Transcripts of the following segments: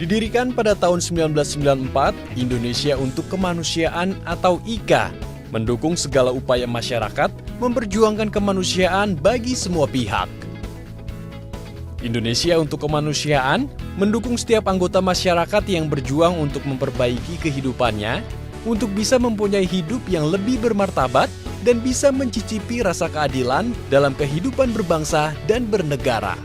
Didirikan pada tahun 1994, Indonesia untuk Kemanusiaan atau IKA mendukung segala upaya masyarakat memperjuangkan kemanusiaan bagi semua pihak. Indonesia untuk Kemanusiaan mendukung setiap anggota masyarakat yang berjuang untuk memperbaiki kehidupannya, untuk bisa mempunyai hidup yang lebih bermartabat dan bisa mencicipi rasa keadilan dalam kehidupan berbangsa dan bernegara.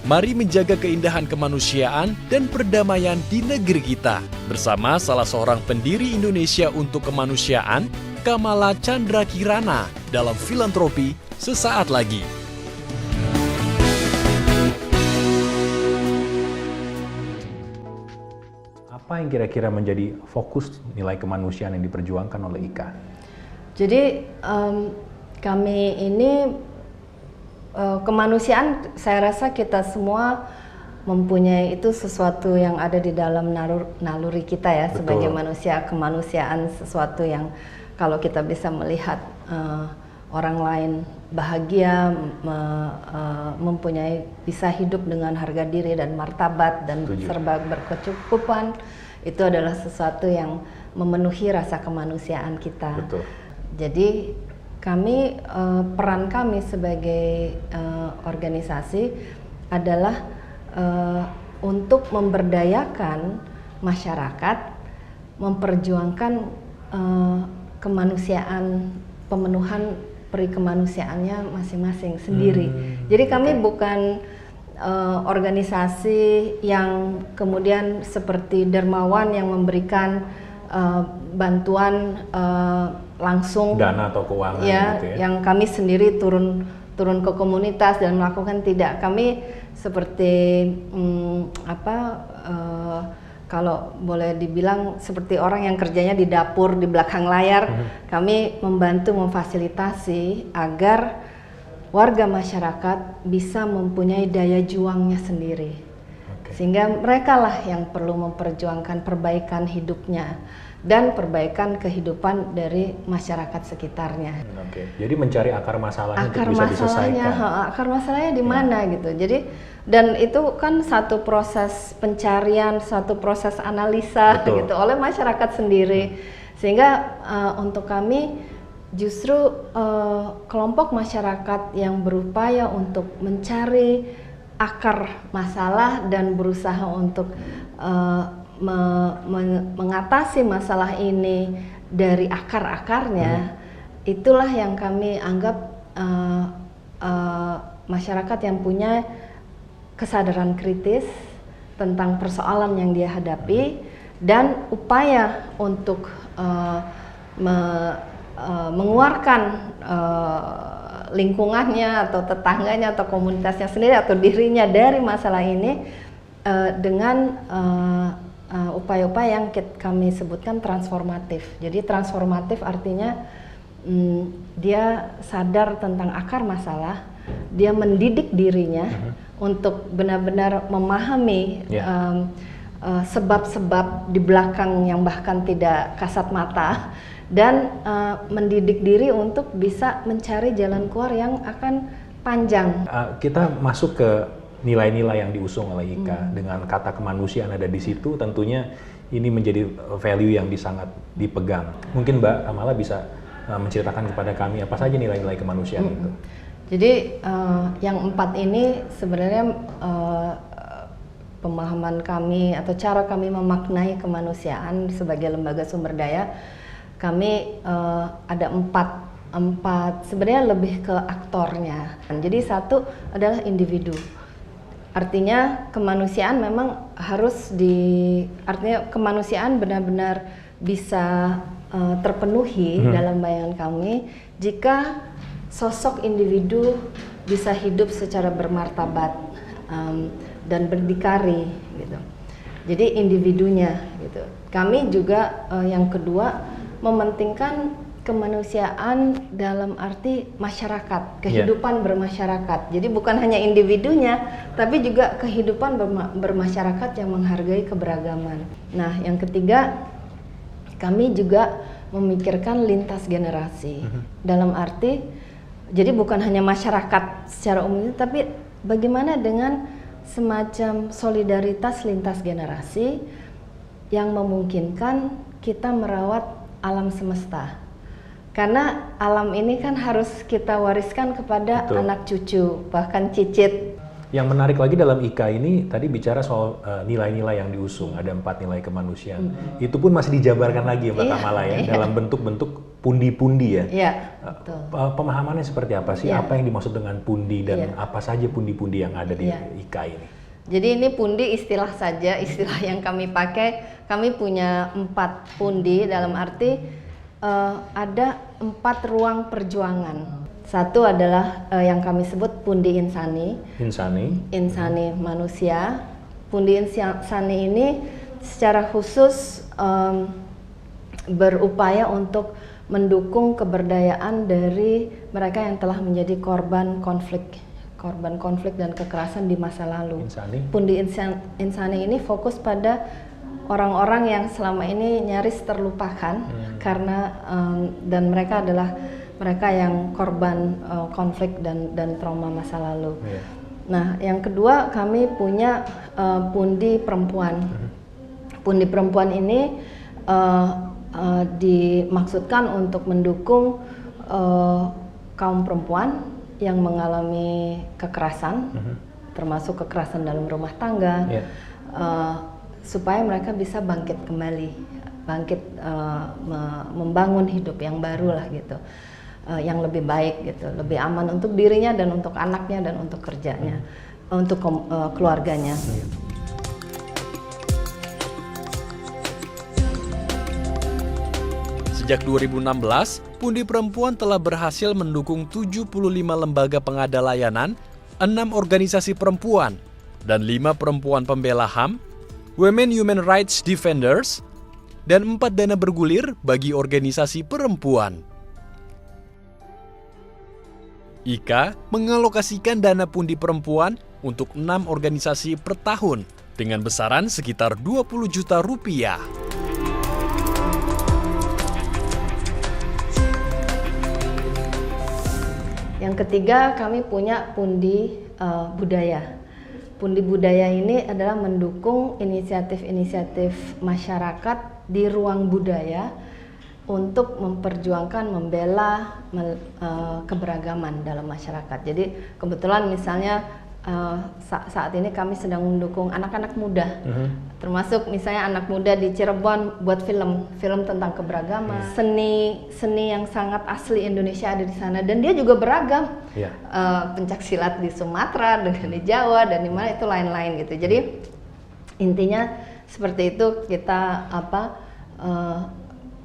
Mari menjaga keindahan kemanusiaan dan perdamaian di negeri kita bersama salah seorang pendiri Indonesia untuk Kemanusiaan, Kamala Chandra Kirana, dalam Filantropi sesaat lagi. Apa yang kira-kira menjadi fokus nilai kemanusiaan yang diperjuangkan oleh IKA? Jadi kami ini kemanusiaan, saya rasa kita semua mempunyai itu sesuatu yang ada di dalam naluri kita ya. Betul. Sebagai manusia, kemanusiaan sesuatu yang kalau kita bisa melihat orang lain bahagia, mempunyai bisa hidup dengan harga diri dan martabat dan serba berkecukupan, itu adalah sesuatu yang memenuhi rasa kemanusiaan kita. Betul. Jadi kami, peran kami sebagai organisasi adalah untuk memberdayakan masyarakat, memperjuangkan kemanusiaan, pemenuhan peri kemanusiaannya masing-masing sendiri. Jadi kami bukan organisasi yang kemudian seperti dermawan yang memberikan bantuan langsung dana atau keuangan ya, gitu ya, yang kami sendiri turun ke komunitas dan melakukan. Tidak, kami seperti kalau boleh dibilang seperti orang yang kerjanya di dapur di belakang layar. Kami membantu memfasilitasi agar warga masyarakat bisa mempunyai daya juangnya sendiri. Sehingga mereka lah yang perlu memperjuangkan perbaikan hidupnya dan perbaikan kehidupan dari masyarakat sekitarnya. Jadi mencari akar masalahnya untuk bisa diselesaikan. Akar masalahnya di mana gitu. Jadi dan itu kan satu proses pencarian, satu proses analisa gitu oleh masyarakat sendiri. Sehingga untuk kami justru kelompok masyarakat yang berupaya untuk mencari akar masalah dan berusaha untuk mengatasi masalah ini dari akar-akarnya, itulah yang kami anggap masyarakat yang punya kesadaran kritis tentang persoalan yang dia hadapi dan upaya untuk mengeluarkan lingkungannya atau tetangganya atau komunitasnya sendiri atau dirinya dari masalah ini dengan upaya-upaya yang kami sebutkan transformatif. Jadi transformatif artinya dia sadar tentang akar masalah, dia mendidik dirinya untuk benar-benar memahami sebab-sebab di belakang yang bahkan tidak kasat mata, dan mendidik diri untuk bisa mencari jalan keluar yang akan panjang. Kita masuk ke nilai-nilai yang diusung oleh IKA dengan kata kemanusiaan ada di situ, tentunya ini menjadi value yang sangat dipegang. Mungkin Mbak Kamala bisa menceritakan kepada kami apa saja nilai-nilai kemanusiaan itu. Jadi yang 4 ini sebenarnya pemahaman kami atau cara kami memaknai kemanusiaan sebagai lembaga sumber daya. Kami ada empat sebenarnya lebih ke aktornya. Jadi satu adalah individu. Artinya kemanusiaan memang harus artinya kemanusiaan benar-benar bisa terpenuhi dalam bayangan kami jika sosok individu bisa hidup secara bermartabat dan berdikari gitu. Jadi individunya gitu. Kami juga yang kedua mementingkan kemanusiaan dalam arti masyarakat, kehidupan bermasyarakat. Jadi bukan hanya individunya, tapi juga kehidupan bermasyarakat yang menghargai keberagaman. Nah, yang ketiga, kami juga memikirkan lintas generasi. Dalam arti, jadi bukan hanya masyarakat secara umum, tapi bagaimana dengan semacam solidaritas lintas generasi yang memungkinkan kita merawat alam semesta. Karena alam ini kan harus kita wariskan kepada Betul. anak cucu, bahkan cicit. Yang menarik lagi dalam IKA ini tadi bicara soal nilai-nilai yang diusung, ada 4 nilai kemanusiaan. Itu pun masih dijabarkan lagi Mbak Kamala ya, dalam bentuk-bentuk pundi-pundi ya. Iya, betul. Pemahamannya seperti apa sih? Iya. Apa yang dimaksud dengan pundi dan Iya. apa saja pundi-pundi yang ada di Iya. IKA ini? Jadi ini pundi istilah saja, istilah yang kami pakai. Kami punya 4 pundi dalam arti ada 4 ruang perjuangan. Satu adalah yang kami sebut pundi insani. Insani manusia. Pundi insani ini secara khusus berupaya untuk mendukung keberdayaan dari mereka yang telah menjadi korban konflik dan kekerasan di masa lalu. Pundi insani ini fokus pada orang-orang yang selama ini nyaris terlupakan karena dan mereka adalah mereka yang korban konflik dan trauma masa lalu. Nah, yang kedua kami punya pundi perempuan. Pundi perempuan ini dimaksudkan untuk mendukung kaum perempuan yang mengalami kekerasan, termasuk kekerasan dalam rumah tangga, supaya mereka bisa bangkit kembali, membangun hidup yang baru lah gitu. Yang lebih baik gitu, lebih aman untuk dirinya dan untuk anaknya dan untuk kerjanya, untuk keluarganya. Sejak 2016, Pundi Perempuan telah berhasil mendukung 75 lembaga pengada layanan, 6 organisasi perempuan, dan 5 perempuan pembela HAM, Women Human Rights Defenders, dan 4 dana bergulir bagi organisasi perempuan. IKA mengalokasikan dana pundi perempuan untuk 6 organisasi per tahun dengan besaran sekitar 20 juta rupiah. Yang ketiga kami punya pundi budaya. Pundi budaya ini adalah mendukung inisiatif-inisiatif masyarakat di ruang budaya untuk memperjuangkan, membela keberagaman dalam masyarakat. Jadi kebetulan misalnya saat ini kami sedang mendukung anak-anak muda, termasuk misalnya anak muda di Cirebon buat film tentang keberagaman, seni yang sangat asli Indonesia ada di sana dan dia juga beragam, pencak silat di Sumatera dengan di Jawa dan di mana itu lain-lain gitu. Jadi intinya seperti itu kita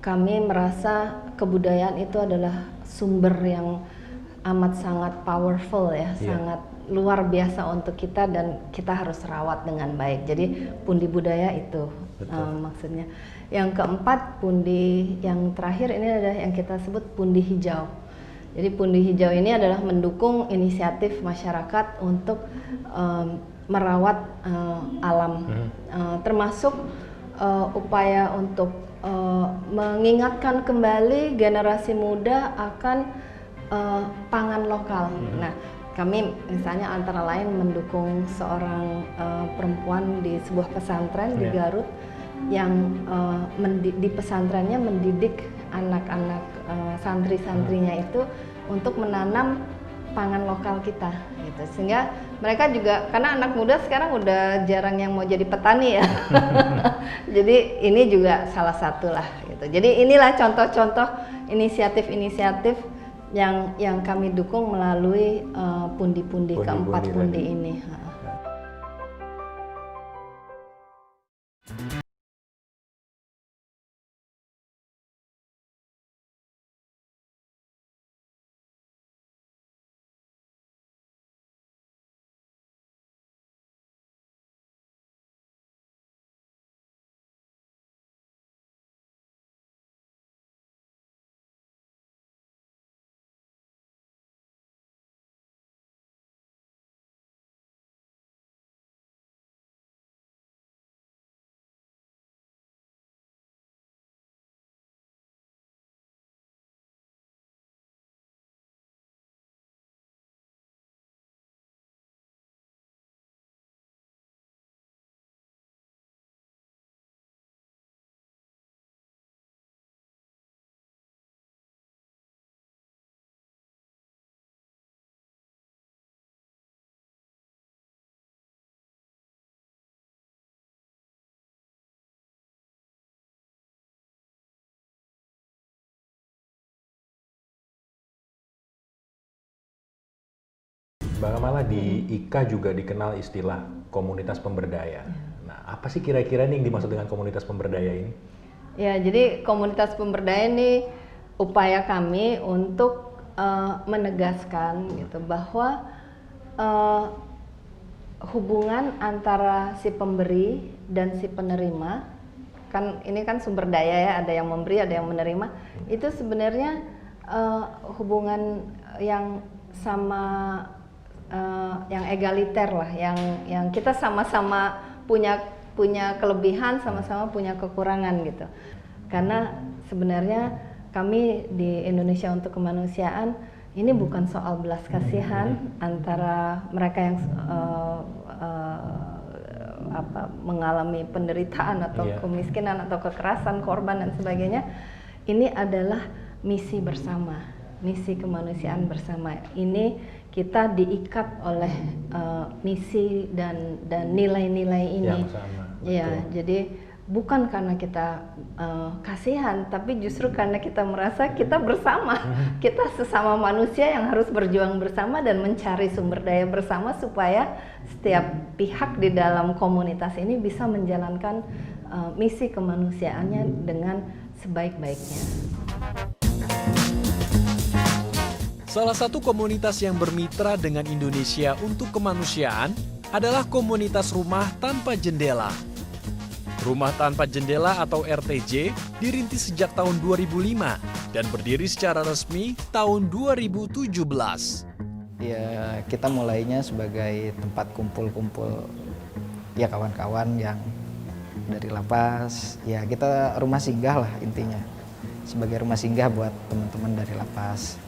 kami merasa kebudayaan itu adalah sumber yang amat sangat powerful ya, sangat luar biasa untuk kita dan kita harus rawat dengan baik. Jadi pundi budaya itu maksudnya. Yang keempat, pundi yang terakhir ini adalah yang kita sebut pundi hijau. Jadi pundi hijau ini adalah mendukung inisiatif masyarakat untuk merawat alam, termasuk upaya untuk mengingatkan kembali generasi muda akan pangan lokal. Nah, kami misalnya antara lain mendukung seorang perempuan di sebuah pesantren di Garut yang di pesantrennya mendidik anak-anak santri-santrinya itu untuk menanam pangan lokal kita gitu. Sehingga mereka juga, karena anak muda sekarang udah jarang yang mau jadi petani ya. Jadi ini juga salah satu lah gitu. Jadi inilah contoh-contoh inisiatif-inisiatif yang kami dukung melalui pundi-pundi keempat pundi ini. Mbak Kamala, di IKA juga dikenal istilah komunitas pemberdaya. Nah, apa sih kira-kira nih yang dimaksud dengan komunitas pemberdaya ini? Ya, jadi komunitas pemberdaya ini upaya kami untuk menegaskan gitu bahwa hubungan antara si pemberi dan si penerima, kan ini kan sumber daya ya, ada yang memberi, ada yang menerima, itu sebenarnya hubungan yang sama, yang egaliter lah, yang kita sama-sama punya kelebihan, sama-sama punya kekurangan gitu. Karena sebenarnya kami di Indonesia untuk Kemanusiaan ini bukan soal belas kasihan antara mereka yang mengalami penderitaan atau kemiskinan atau kekerasan, korban dan sebagainya. Ini adalah misi bersama, misi kemanusiaan bersama. Ini kita diikat oleh misi dan nilai-nilai ini. Yang sama. Ya, jadi bukan karena kita kasihan, tapi justru karena kita merasa kita bersama, kita sesama manusia yang harus berjuang bersama dan mencari sumber daya bersama supaya setiap pihak di dalam komunitas ini bisa menjalankan misi kemanusiaannya dengan sebaik-baiknya. Salah satu komunitas yang bermitra dengan Indonesia untuk Kemanusiaan adalah komunitas Rumah Tanpa Jendela. Rumah Tanpa Jendela atau RTJ dirintis sejak tahun 2005 dan berdiri secara resmi tahun 2017. Ya, kita mulainya sebagai tempat kumpul-kumpul ya kawan-kawan yang dari lapas. Ya, kita rumah singgah lah intinya. Sebagai rumah singgah buat teman-teman dari lapas.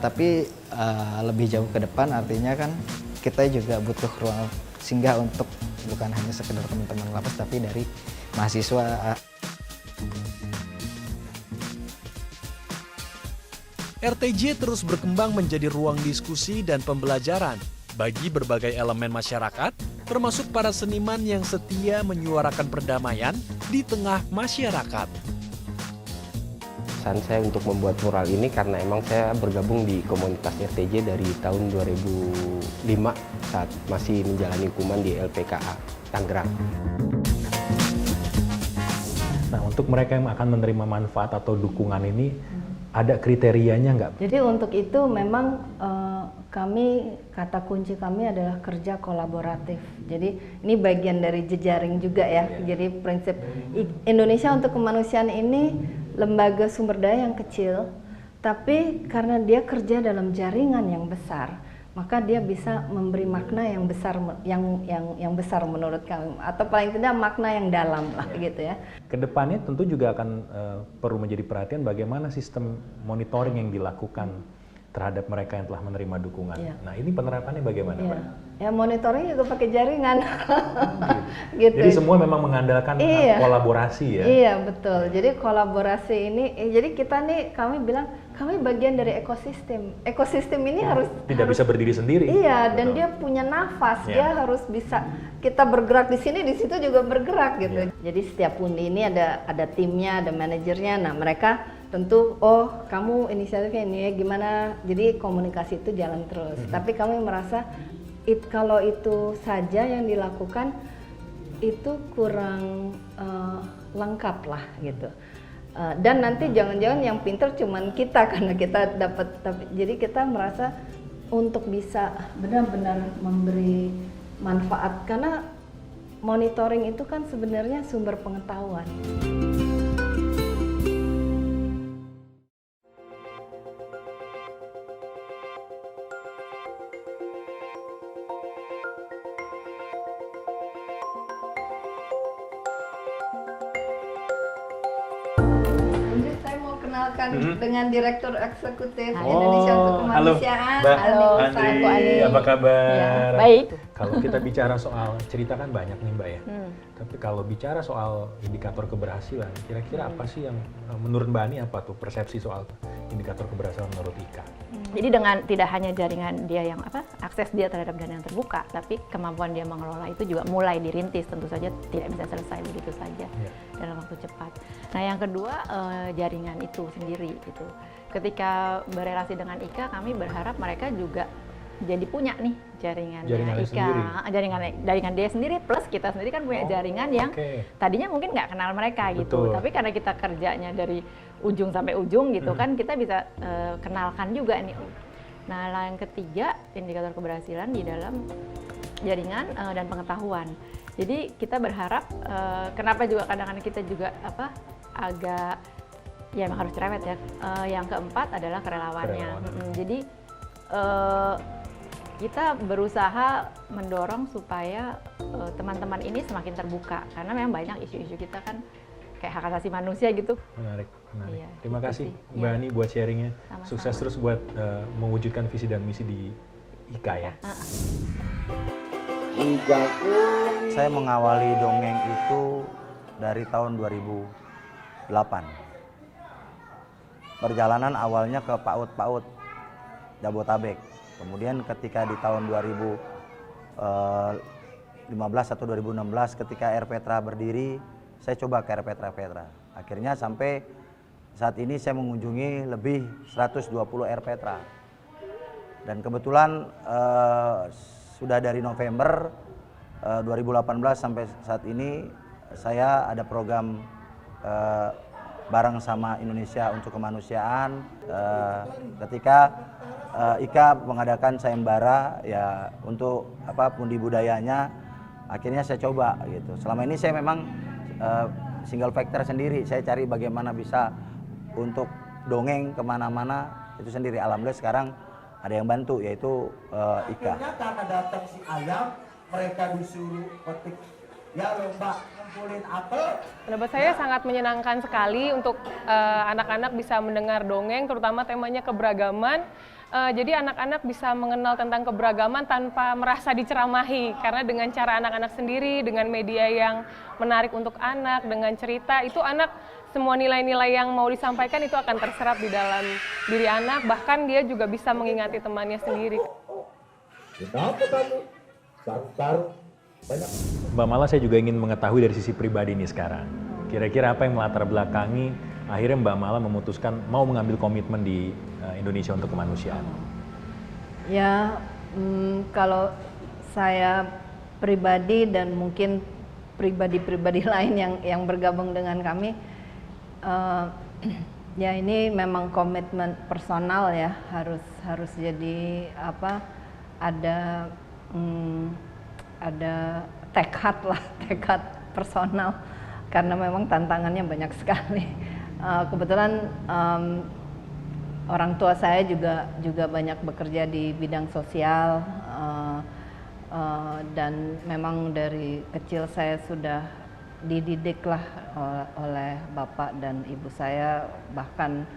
Tapi lebih jauh ke depan artinya kan kita juga butuh ruang singgah untuk bukan hanya sekedar teman-teman lapas tapi dari mahasiswa. RTJ terus berkembang menjadi ruang diskusi dan pembelajaran bagi berbagai elemen masyarakat, termasuk para seniman yang setia menyuarakan perdamaian di tengah masyarakat. Pesan saya untuk membuat mural ini karena emang saya bergabung di komunitas RTJ dari tahun 2005 saat masih menjalani hukuman di LPKA Tangerang. Nah, untuk mereka yang akan menerima manfaat atau dukungan ini, ada kriterianya nggak? Jadi untuk itu memang kami, kata kunci kami adalah kerja kolaboratif. Jadi ini bagian dari jejaring juga ya. Jadi prinsip Indonesia untuk Kemanusiaan ini lembaga sumber daya yang kecil, tapi karena dia kerja dalam jaringan yang besar, maka dia bisa memberi makna yang besar, yang besar menurut kami, atau paling tidak makna yang dalam lah gitu ya. Kedepannya tentu juga akan perlu menjadi perhatian bagaimana sistem monitoring yang dilakukan terhadap mereka yang telah menerima dukungan. Nah, ini penerapannya bagaimana, Mbak? Ya, monitoring juga pakai jaringan. Gitu. Jadi semua memang mengandalkan kolaborasi ya? Iya, betul. Jadi kolaborasi ini, jadi kita nih, kami bilang, kami bagian dari ekosistem. Ekosistem ini harus bisa berdiri sendiri. Iya, dan dia punya nafas, dia harus bisa, kita bergerak di sini, di situ juga bergerak gitu. Jadi setiap undi ini ada timnya, ada manajernya, nah mereka tentu, oh kamu inisiatifnya ini ya gimana, jadi komunikasi itu jalan terus. Tapi kami merasa kalau itu saja yang dilakukan itu kurang lengkap lah gitu. Dan nanti jangan-jangan yang pinter cuman kita karena kita dapat, jadi kita merasa untuk bisa benar-benar memberi manfaat, karena monitoring itu kan sebenarnya sumber pengetahuan. Dengan Direktur Eksekutif Indonesia untuk Kemanusiaan. Halo, Mbak Ani. Apa kabar? Ya, baik. Kalau kita bicara soal cerita kan banyak nih Mbak ya. Tapi kalau bicara soal indikator keberhasilan, kira-kira apa sih yang menurut Mbak Ani, apa tuh persepsi soal indikator keberhasilan menurut IKA? Jadi dengan tidak hanya jaringan dia yang akses dia terhadap dana yang terbuka, tapi kemampuan dia mengelola itu juga mulai dirintis, tentu saja tidak bisa selesai begitu saja dalam waktu cepat. Nah, yang kedua jaringan itu sendiri gitu. Ketika berelasi dengan IKA, kami berharap mereka juga jadi punya nih jaringannya Jaringannya Ika, jaringan dia sendiri plus kita sendiri kan punya jaringan yang tadinya mungkin nggak kenal mereka gitu, tapi karena kita kerjanya dari ujung sampai ujung gitu kan, kita bisa kenalkan juga nih. Nah, yang ketiga indikator keberhasilan di dalam jaringan dan pengetahuan. Jadi kita berharap kenapa juga kadang-kadang kita juga agak ya emang harus cerewet ya. Yang keempat adalah kerelawannya. Jadi kita berusaha mendorong supaya teman-teman ini semakin terbuka karena memang banyak isu-isu kita kan kayak hak asasi manusia gitu. Menarik. Iya, Terima gitu kasih sih. Mbak Ani buat sharingnya. Sama-sama. Sukses terus buat mewujudkan visi dan misi di IKA ya. Saya mengawali dongeng itu dari tahun 2008. Perjalanan awalnya ke PAUD Jabotabek. Kemudian ketika di tahun 2015 atau 2016 ketika RPetra berdiri, saya coba ke RPetra. Akhirnya sampai saat ini saya mengunjungi lebih 120 RPetra. Dan kebetulan sudah dari November 2018 sampai saat ini saya ada program bareng sama Indonesia untuk Kemanusiaan ketika IKA mengadakan sayembara ya untuk pundi budayanya, akhirnya saya coba gitu. Selama ini saya memang single factor sendiri, saya cari bagaimana bisa untuk dongeng kemana-mana itu sendiri. Alhamdulillah sekarang ada yang bantu yaitu IKA. Akhirnya karena datang si ayam, mereka disuruh petik ya lomba ngumpulin apel. Pendapat saya sangat menyenangkan sekali untuk anak-anak bisa mendengar dongeng, terutama temanya keberagaman. Jadi anak-anak bisa mengenal tentang keberagaman tanpa merasa diceramahi, karena dengan cara anak-anak sendiri, dengan media yang menarik untuk anak, dengan cerita, itu anak semua nilai-nilai yang mau disampaikan itu akan terserap di dalam diri anak, bahkan dia juga bisa mengingati temannya sendiri. Mbak Mala, saya juga ingin mengetahui dari sisi pribadi nih sekarang. Kira-kira apa yang melatar belakangi akhirnya Mbak Mala memutuskan mau mengambil komitmen di Indonesia untuk Kemanusiaan? Ya, kalau saya pribadi dan mungkin pribadi-pribadi lain yang bergabung dengan kami, ya ini memang komitmen personal ya, harus jadi ada tekad personal karena memang tantangannya banyak sekali. Kebetulan orang tua saya juga banyak bekerja di bidang sosial dan memang dari kecil saya sudah dididiklah oleh bapak dan ibu saya, bahkan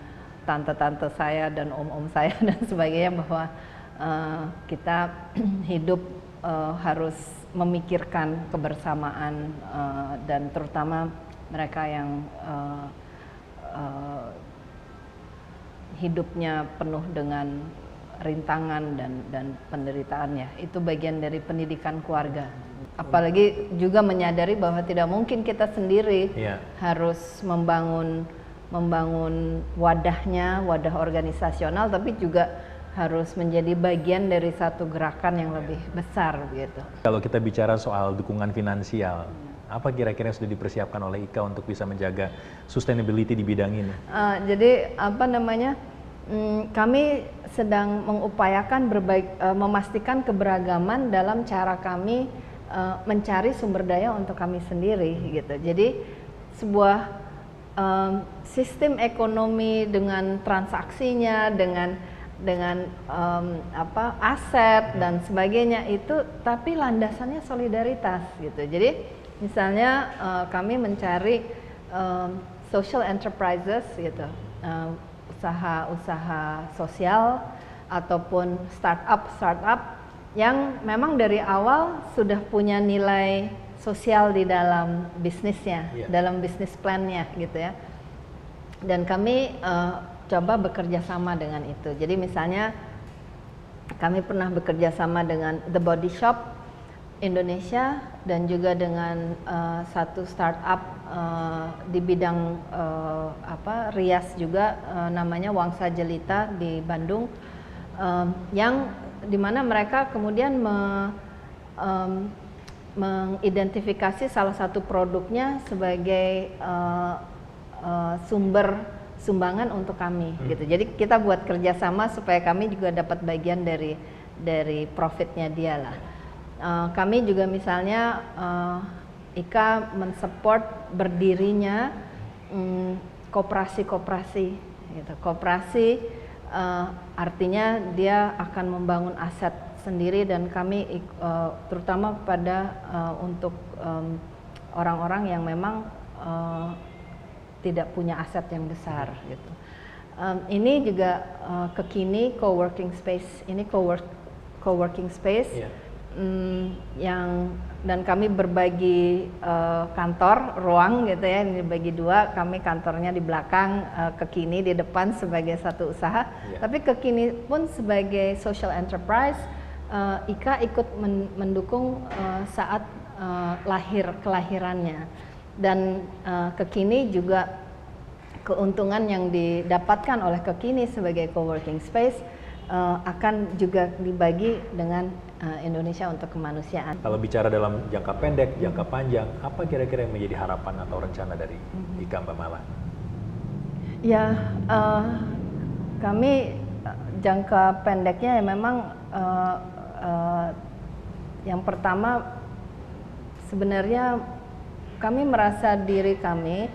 tante-tante saya dan om-om saya dan sebagainya, bahwa kita hidup harus memikirkan kebersamaan dan terutama mereka yang hidupnya penuh dengan rintangan dan penderitaannya. Itu bagian dari pendidikan keluarga. Apalagi juga menyadari bahwa tidak mungkin kita sendiri harus membangun wadahnya, wadah organisasional, tapi juga harus menjadi bagian dari satu gerakan yang lebih besar gitu. Kalau kita bicara soal dukungan finansial, apa kira-kira yang sudah dipersiapkan oleh IKA untuk bisa menjaga sustainability di bidang ini? Jadi kami sedang mengupayakan memastikan keberagaman dalam cara kami mencari sumber daya untuk kami sendiri gitu. Jadi sebuah sistem ekonomi dengan transaksinya, dengan aset dan sebagainya itu, tapi landasannya solidaritas gitu. Jadi misalnya kami mencari social enterprises gitu, usaha sosial ataupun startup yang memang dari awal sudah punya nilai sosial di dalam bisnisnya, dalam bisnis plan-nya gitu ya. Dan kami coba bekerja sama dengan itu. Jadi misalnya kami pernah bekerja sama dengan The Body Shop Indonesia dan juga dengan satu startup di bidang rias juga, namanya Wangsa Jelita di Bandung, yang di mana mereka kemudian mengidentifikasi salah satu produknya sebagai sumber sumbangan untuk kami gitu. Jadi kita buat kerjasama supaya kami juga dapat bagian dari profitnya dia lah. Kami juga misalnya IKA mensupport berdirinya koperasi-koperasi gitu. Koperasi artinya dia akan membangun aset sendiri dan kami terutama pada untuk orang-orang yang memang tidak punya aset yang besar gitu. Ini juga Kekini co-working space. Ini co-working space yang dan kami berbagi kantor ruang gitu ya, ini bagi dua, kami kantornya di belakang, Kekini di depan sebagai satu usaha. Tapi Kekini pun sebagai social enterprise, IKA ikut mendukung saat kelahirannya. Dan Kekini juga keuntungan yang didapatkan oleh Kekini sebagai co-working space akan juga dibagi dengan Indonesia untuk Kemanusiaan. Kalau bicara dalam jangka pendek, jangka panjang, apa kira-kira yang menjadi harapan atau rencana dari IKA, Mbak Mala? Ya, kami jangka pendeknya ya memang yang pertama sebenarnya kami merasa diri kami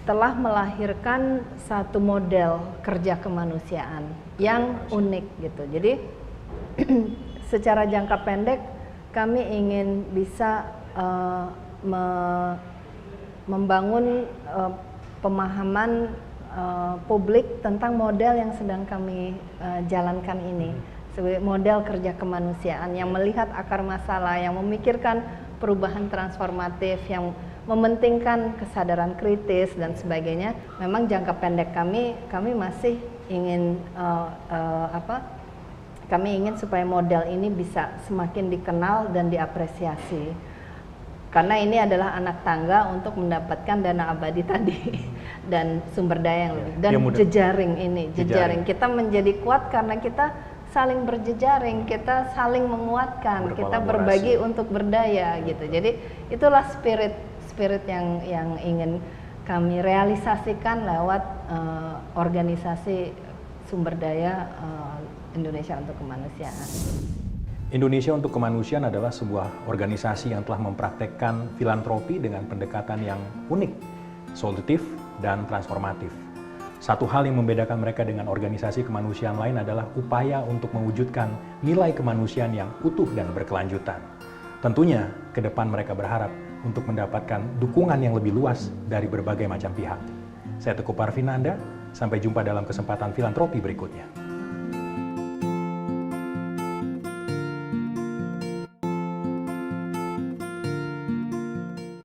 telah melahirkan satu model kerja kemanusiaan yang unik gitu. Jadi secara jangka pendek kami ingin bisa membangun pemahaman publik tentang model yang sedang kami jalankan ini sebagai model kerja kemanusiaan yang melihat akar masalah, yang memikirkan perubahan transformatif, yang mementingkan kesadaran kritis dan sebagainya. Memang jangka pendek kami masih ingin kami ingin supaya model ini bisa semakin dikenal dan diapresiasi. Karena ini adalah anak tangga untuk mendapatkan dana abadi tadi dan sumber daya yang lebih dan jejaring kita menjadi kuat karena kita saling berjejaring, kita saling menguatkan, kita berbagi untuk berdaya gitu. Jadi itulah spirit yang ingin kami realisasikan lewat organisasi sumber daya Indonesia untuk Kemanusiaan. Indonesia untuk Kemanusiaan adalah sebuah organisasi yang telah mempraktekkan filantropi dengan pendekatan yang unik, solutif, dan transformatif. Satu hal yang membedakan mereka dengan organisasi kemanusiaan lain adalah upaya untuk mewujudkan nilai kemanusiaan yang utuh dan berkelanjutan. Tentunya, ke depan mereka berharap untuk mendapatkan dukungan yang lebih luas dari berbagai macam pihak. Saya Teguh Parvinanda, sampai jumpa dalam kesempatan filantropi berikutnya.